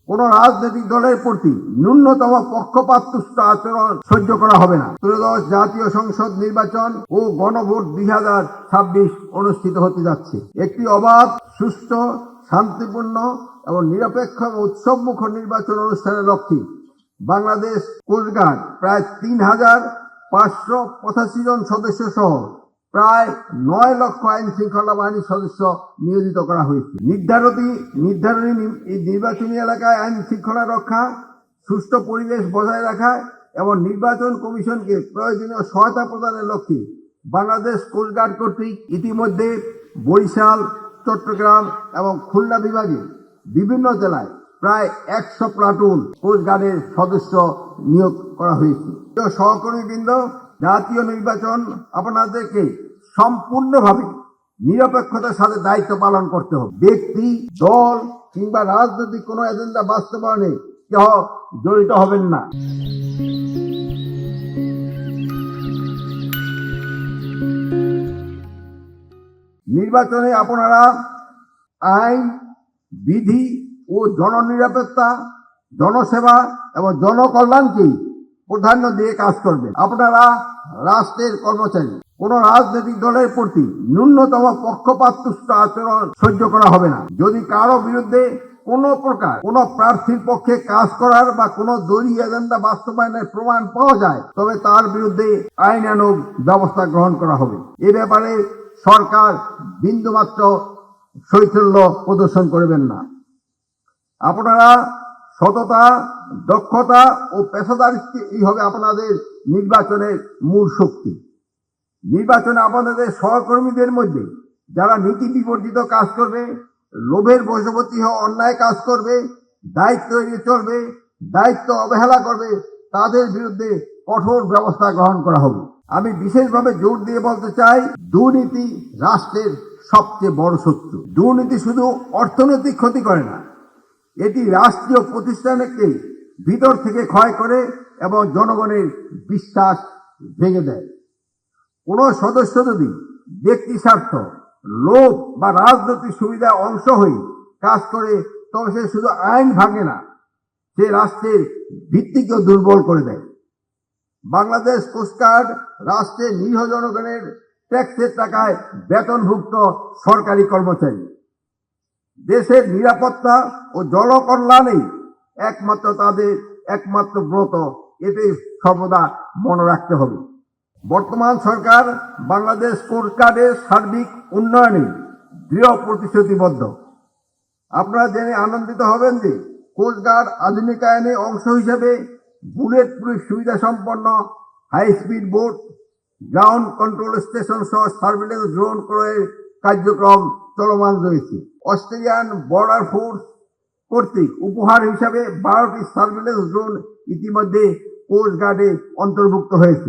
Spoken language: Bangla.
কোন রাজনৈতিক দলের প্রতি ন্যূনতম পক্ষপাতদুষ্ট আচরণ সহ্য করা হবে না। ত্রয়োদশ জাতীয় সংসদ নির্বাচন ও গণভোট 2026 অনুষ্ঠিত হতে যাচ্ছে। একটি অবাধ, সুষ্ঠু, শান্তিপূর্ণ এবং নিরপেক্ষ এবং উৎসবমুখর নির্বাচন অনুষ্ঠানের লক্ষ্যে বাংলাদেশ কোস্টগার্ড প্রায় 3,585 জন সদস্য সহ প্রায় 9 লক্ষ আইন শৃঙ্খলা বাহিনীর সদস্য নিয়োজিত করা হয়েছে। নির্ধারণী নির্বাচনী এলাকায় আইন শৃঙ্খলা রক্ষা, সুষ্ঠু পরিবেশ বজায় রাখা এবং নির্বাচন কমিশনকে প্রয়োজনীয় সহায়তা প্রদানের লক্ষ্যে বাংলাদেশ কোস্টগার্ড কর্তৃক ইতিমধ্যে বরিশাল, চট্টগ্রাম এবং খুলনা বিভাগে বিভিন্ন জেলায় প্রায় 100 প্লাটুন কোস্টগার্ডের সদস্য নিয়োগ করা হয়েছে। সহকর্মীবৃন্দ, জাতীয় নির্বাচন আপনাদেরকে সম্পূর্ণভাবে নিরপেক্ষতার সাথে দায়িত্ব পালন করতে হবে। ব্যক্তি, দল কিংবা রাজনৈতিক কোনো এজেন্ডা বাস্তবায়নে কেউ জড়িত হবেন না। নির্বাচনে আপনারা আইন, বিধি ও জননিরাপত্তা, জনসেবা এবং জনকল্যাণকে প্রাধান্য দিয়ে কাজ করবেন। আপনারা রাষ্ট্রের কর্মচারী। কোন রাজনৈতিক দলের প্রতি ন্যূনতম পক্ষপাতদুষ্ট আচরণ সহ্য করা হবে না। যদি কারো বিরুদ্ধে কোন প্রকার কোন প্রার্থীর পক্ষে কাজ করার বা কোন দলীয় এজেন্ডা বাস্তবায়নের প্রমাণ পাওয়া যায়, তবে তার বিরুদ্ধে আইনানুগ ব্যবস্থা গ্রহণ করা হবে। এ ব্যাপারে সরকার বিন্দুমাত্র শৈথল্য প্রদর্শন করবেন না। আপনারা সততা, দক্ষতা ও পেশাদারিত্বই হবে আপনাদের নির্বাচনের মূল শক্তি। নির্বাচনে আপনাদের সহকর্মীদের মধ্যে যারা নীতি বিবর্জিত কাজ করবে, লোভের বশবর্তী হয়ে অন্যায় কাজ করবে, দায়িত্ব এড়িয়ে চলবে, দায়িত্ব অবহেলা করবে, তাদের বিরুদ্ধে কঠোর ব্যবস্থা গ্রহণ করা হবে। আমি বিশেষভাবে জোর দিয়ে বলতে চাই, দুর্নীতি রাষ্ট্রের সবচেয়ে বড় শত্রু। দুর্নীতি শুধু অর্থনৈতিক ক্ষতি করে না, এটি রাষ্ট্রীয় প্রতিষ্ঠানকে ভিতর থেকে ক্ষয় করে এবং জনগণের বিশ্বাস ভেঙে দেয়। কোন সদস্য যদি ব্যক্তি স্বার্থ, লোভ বা রাজনৈতিক সুবিধা অংশ হয়ে কাজ করে, তবে সে শুধু আইন ভাঙে না, সে রাষ্ট্রের ভিত্তিকেও দুর্বল করে দেয়। বাংলাদেশ কোস্টগার্ড রাষ্ট্রের নিরীহ জনগণের ট্যাক্সের টাকায় বেতনভুক্ত সরকারি কর্মচারী। দেশের নিরাপত্তা ও জনকল্যাণেই একমাত্র তাদের একমাত্র ব্রত, এতে সর্বদা মনে রাখতে হবে। বর্তমান সরকার বাংলাদেশ কোস্টগার্ডের সার্বিক উন্নয়নে দৃঢ় প্রতিশ্রুতিবদ্ধ। আপনারা জেনে আনন্দিত হবেন যে কোস্টগার্ড আধুনিকায়নের অংশ হিসেবে বুলেট প্রুফ সুবিধা সম্পন্ন high speed boat, ground control station সহ সার্ভিলেন্স ড্রোন ক্রয়ের কার্যক্রম চলমান রয়েছে। অস্ট্রেলিয়ান বর্ডার ফোর্স কর্তৃক উপহার হিসাবে 12টি সার্ভিলেন্স ড্রোন ইতিমধ্যে কোস্টগার্ডে অন্তর্ভুক্ত হয়েছে।